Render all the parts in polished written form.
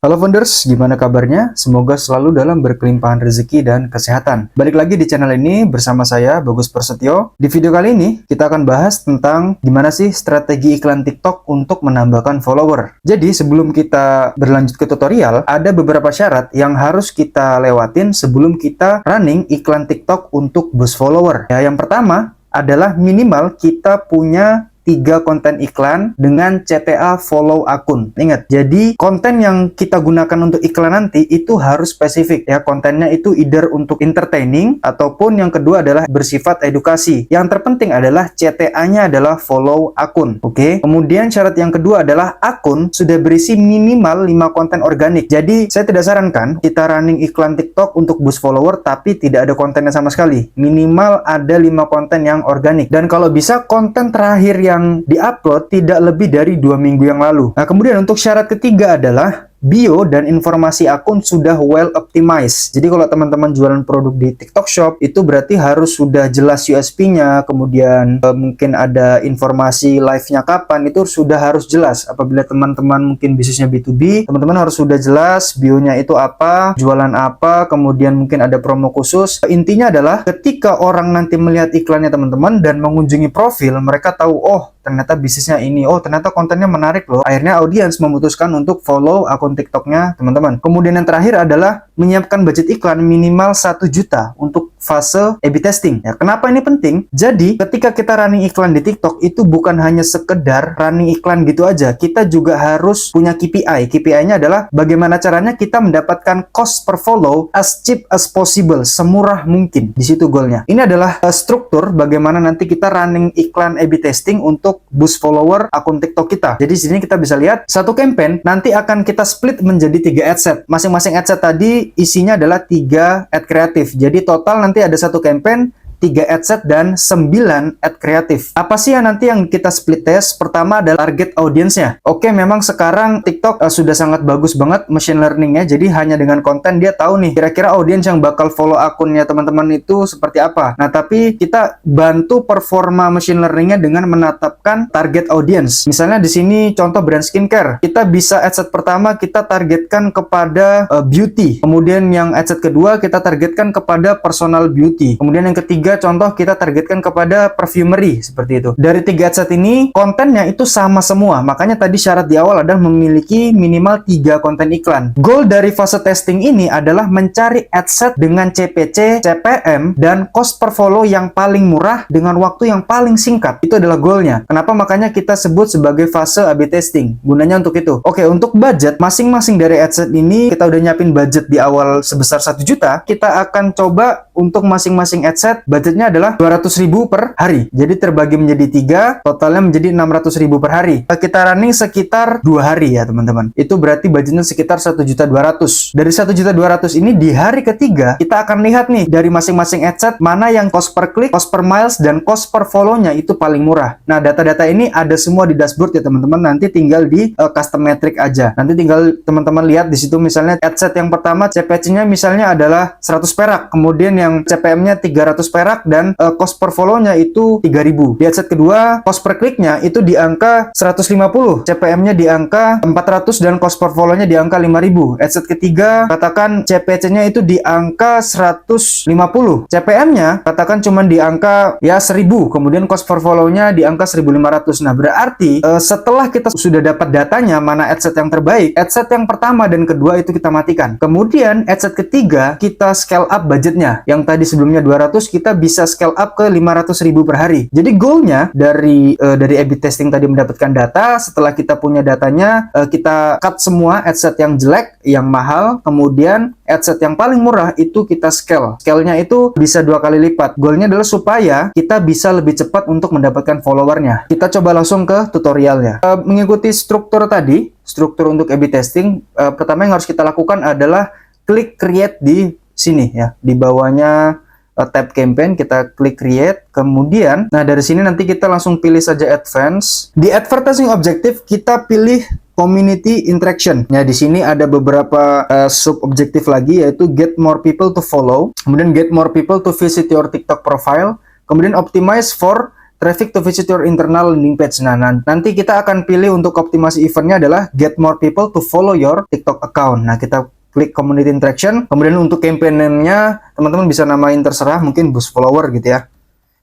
Halo Founders, gimana kabarnya? Semoga selalu dalam berkelimpahan rezeki dan kesehatan. Balik lagi di channel ini bersama saya, Bagus Prasetyo. Di video kali ini, kita akan bahas tentang gimana sih strategi iklan TikTok untuk menambahkan follower. Jadi, sebelum kita berlanjut ke tutorial, ada beberapa syarat yang harus kita lewatin sebelum kita running iklan TikTok untuk boost follower. Ya, yang pertama adalah minimal kita punya 3 konten iklan dengan CTA follow akun. Ingat, jadi konten yang kita gunakan untuk iklan nanti itu harus spesifik ya. Kontennya itu either untuk entertaining ataupun yang kedua adalah bersifat edukasi. Yang terpenting adalah CTA-nya adalah follow akun. Oke. Kemudian syarat yang kedua adalah akun sudah berisi minimal 5 konten organik. Jadi saya tidak sarankan kita running iklan TikTok untuk boost follower tapi tidak ada kontennya sama sekali. Minimal ada 5 konten yang organik. Dan kalau bisa konten terakhir yang di-upload tidak lebih dari 2 minggu yang lalu. Nah, kemudian untuk syarat ketiga adalah bio dan informasi akun sudah well optimized. Jadi kalau teman-teman jualan produk di TikTok Shop, itu berarti harus sudah jelas USP-nya, kemudian mungkin ada informasi live-nya kapan, itu sudah harus jelas. Apabila teman-teman mungkin bisnisnya B2B, teman-teman harus sudah jelas bio-nya itu apa, jualan apa, kemudian mungkin ada promo khusus. Intinya adalah ketika orang nanti melihat iklannya teman-teman dan mengunjungi profil, mereka tahu, oh ternyata bisnisnya ini, oh ternyata kontennya menarik loh. Akhirnya audiens memutuskan untuk follow akun TikToknya teman-teman. Kemudian yang terakhir adalah menyiapkan budget iklan minimal 1 juta untuk fase A/B testing. Ya, kenapa ini penting? Jadi ketika kita running iklan di TikTok itu bukan hanya sekedar running iklan gitu aja. Kita juga harus punya KPI. KPI-nya adalah bagaimana caranya kita mendapatkan cost per follow as cheap as possible, semurah mungkin. Di situ goalnya. Ini adalah struktur bagaimana nanti kita running iklan A/B testing untuk boost follower akun TikTok kita. Jadi di sini kita bisa lihat satu campaign nanti akan kita split menjadi 3 ad set. Masing-masing ad set tadi isinya adalah 3 ad kreatif. Jadi total nanti ada satu campaign 3 ad set dan 9 ad kreatif. Apa sih yang nanti yang kita split test? Pertama adalah target audiensnya. Oke, memang sekarang TikTok sudah sangat bagus banget machine learningnya. Jadi hanya dengan konten dia tahu nih kira-kira audiens yang bakal follow akunnya teman-teman itu seperti apa. Nah, tapi kita bantu performa machine learningnya dengan menetapkan target audience. Misalnya di sini contoh brand skincare. Kita bisa ad set pertama kita targetkan kepada beauty. Kemudian yang ad set kedua kita targetkan kepada personal beauty. Kemudian yang ketiga contoh kita targetkan kepada perfumery seperti itu. Dari 3 ad set ini kontennya itu sama semua. Makanya tadi syarat di awal adalah memiliki minimal 3 konten iklan. Goal dari fase testing ini adalah mencari ad set dengan CPC, CPM dan cost per follow yang paling murah dengan waktu yang paling singkat. Itu adalah goalnya. Kenapa makanya kita sebut sebagai fase A/B testing. Gunanya untuk itu. Oke, untuk budget masing-masing dari ad set ini kita udah nyiapin budget di awal sebesar 1 juta. Kita akan coba untuk masing-masing ad set budgetnya adalah 200.000 per hari. Jadi terbagi menjadi 3, totalnya menjadi 600.000 per hari. Kita running sekitar 2 hari ya teman-teman. Itu berarti budgetnya sekitar 1.200.000. Dari 1.200.000 ini di hari ketiga kita akan lihat nih dari masing-masing ad set mana yang cost per klik, cost per miles dan cost per follow-nya itu paling murah. Nah, data-data ini ada semua di dashboard ya teman-teman. Nanti tinggal di custom metric aja. Nanti tinggal teman-teman lihat di situ misalnya ad set yang pertama CPC-nya misalnya adalah 100 perak. Kemudian yang CPM-nya 300 perak dan cost per follow-nya itu 3.000. Di ad set kedua, cost per kliknya itu di angka 150, CPM-nya di angka 400 dan cost per follow-nya di angka 5.000. Ad set ketiga, katakan CPC-nya itu di angka 150, CPM-nya katakan cuma di angka ya 1.000, kemudian cost per follow-nya di angka 1.500. Nah, berarti setelah kita sudah dapat datanya mana ad set yang terbaik, ad set yang pertama dan kedua itu kita matikan. Kemudian ad set ketiga kita scale up budgetnya. Yang tadi sebelumnya 200 kita bisa scale up ke 500.000 per hari. Jadi goalnya dari A/B testing tadi mendapatkan data. Setelah kita punya datanya, kita cut semua ad set yang jelek, yang mahal. Kemudian ad set yang paling murah itu kita scale. Scale-nya itu bisa 2 kali lipat. Goalnya adalah supaya kita bisa lebih cepat untuk mendapatkan followernya. Kita coba langsung ke tutorialnya. Mengikuti struktur tadi, struktur untuk A/B testing, pertama yang harus kita lakukan adalah klik create di sini ya, di bawahnya tab campaign kita klik create. Kemudian nah dari sini nanti kita langsung pilih saja advance. Di advertising objective kita pilih community interaction. Ya, di sini ada beberapa sub objektif lagi, yaitu get more people to follow, kemudian get more people to visit your TikTok profile, kemudian optimize for traffic to visit your internal landing page. Nah, nanti kita akan pilih untuk optimasi eventnya adalah get more people to follow your TikTok account. Nah, kita klik community interaction. Kemudian untuk campaign-nya teman-teman bisa namain terserah, mungkin boost follower gitu ya.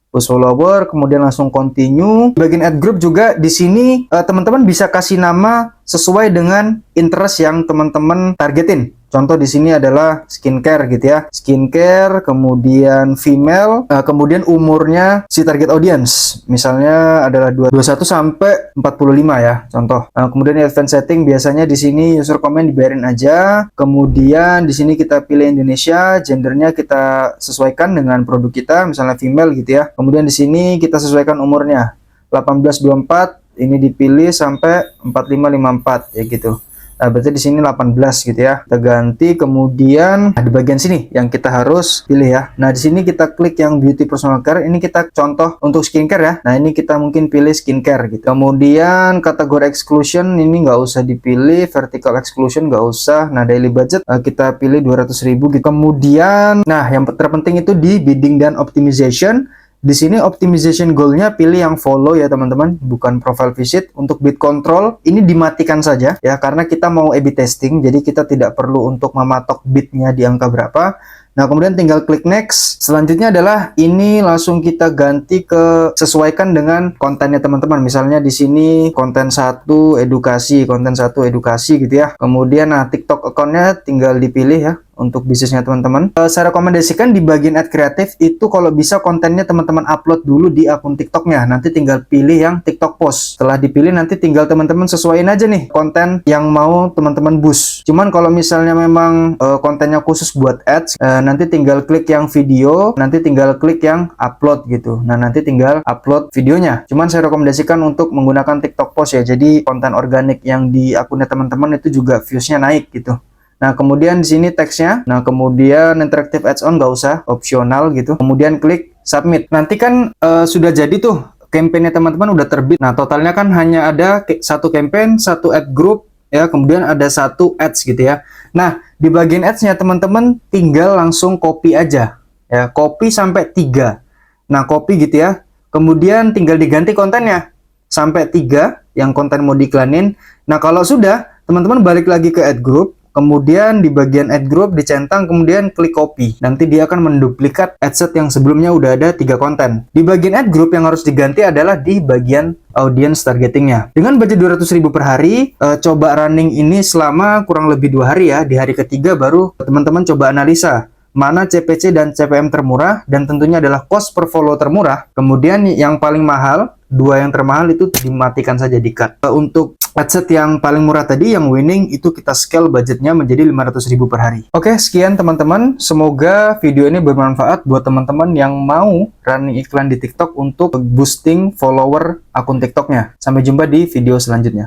Boost follower, kemudian langsung continue. Bagian add group juga di sini teman-teman bisa kasih nama sesuai dengan interest yang teman-teman targetin. Contoh di sini adalah skincare gitu ya. Skincare, kemudian female, kemudian umurnya si target audience. Misalnya adalah 21 sampai 45 ya, contoh. Kemudian advanced setting biasanya di sini user comment dibiarin aja. Kemudian di sini kita pilih Indonesia, gendernya kita sesuaikan dengan produk kita, misalnya female gitu ya. Kemudian di sini kita sesuaikan umurnya. 18-24 ini dipilih sampai 45-54 ya gitu. Nah, berarti di sini 18 gitu ya. Kita ganti, kemudian di bagian sini yang kita harus pilih ya. Nah, di sini kita klik yang beauty personal care. Ini kita contoh untuk skincare ya. Nah, ini kita mungkin pilih skincare gitu. Kemudian kategori exclusion ini nggak usah dipilih, vertical exclusion nggak usah. Nah, daily budget kita pilih 200.000 gitu. Kemudian, nah yang terpenting itu di bidding dan optimization. Di sini optimization goal-nya pilih yang follow ya teman-teman, bukan profile visit. Untuk bid control ini dimatikan saja ya, karena kita mau A/B testing, jadi kita tidak perlu untuk mematok bidnya di angka berapa. Nah, kemudian tinggal klik next. Selanjutnya adalah ini langsung kita ganti ke sesuaikan dengan kontennya teman-teman. Misalnya di sini konten 1 edukasi, konten 1 edukasi gitu ya. Kemudian nah TikTok account-nya tinggal dipilih ya untuk bisnisnya teman-teman. Saya rekomendasikan di bagian ad kreatif itu kalau bisa kontennya teman-teman upload dulu di akun TikToknya. Nanti tinggal pilih yang TikTok post. Setelah dipilih nanti tinggal teman-teman sesuaiin aja nih konten yang mau teman-teman boost. Cuman kalau misalnya memang kontennya khusus buat ads, nanti tinggal klik yang video, nanti tinggal klik yang upload gitu. Nah, nanti tinggal upload videonya. Cuman saya rekomendasikan untuk menggunakan TikTok post ya. Jadi konten organik yang di akunnya teman-teman itu juga views-nya naik gitu. Nah, kemudian di sini teksnya. Nah, kemudian interactive ads on nggak usah, opsional gitu. Kemudian klik submit. Nanti kan sudah jadi tuh campaign-nya teman-teman udah terbit. Nah, totalnya kan hanya ada satu campaign, satu ad group ya, kemudian ada satu ads gitu ya. Nah, di bagian ads-nya teman-teman tinggal langsung copy aja ya, copy sampai 3. Nah, copy gitu ya. Kemudian tinggal diganti kontennya sampai 3 yang konten mau diiklanin. Nah, kalau sudah, teman-teman balik lagi ke ad group. Kemudian di bagian ad group dicentang, kemudian klik copy. Nanti dia akan menduplikat adset yang sebelumnya udah ada 3 konten. Di bagian ad group yang harus diganti adalah di bagian audience targetingnya. Dengan budget 200.000 per hari, coba running ini selama kurang lebih 2 hari ya. Di hari ketiga baru teman-teman coba analisa mana CPC dan CPM termurah, dan tentunya adalah cost per follow termurah. Kemudian yang paling mahal, 2 yang termahal itu dimatikan saja, di cut. Untuk adset yang paling murah tadi, yang winning, itu kita scale budgetnya menjadi 500.000 per hari. Oke, sekian teman-teman. Semoga video ini bermanfaat buat teman-teman yang mau running iklan di TikTok untuk boosting follower akun TikToknya. Sampai jumpa di video selanjutnya.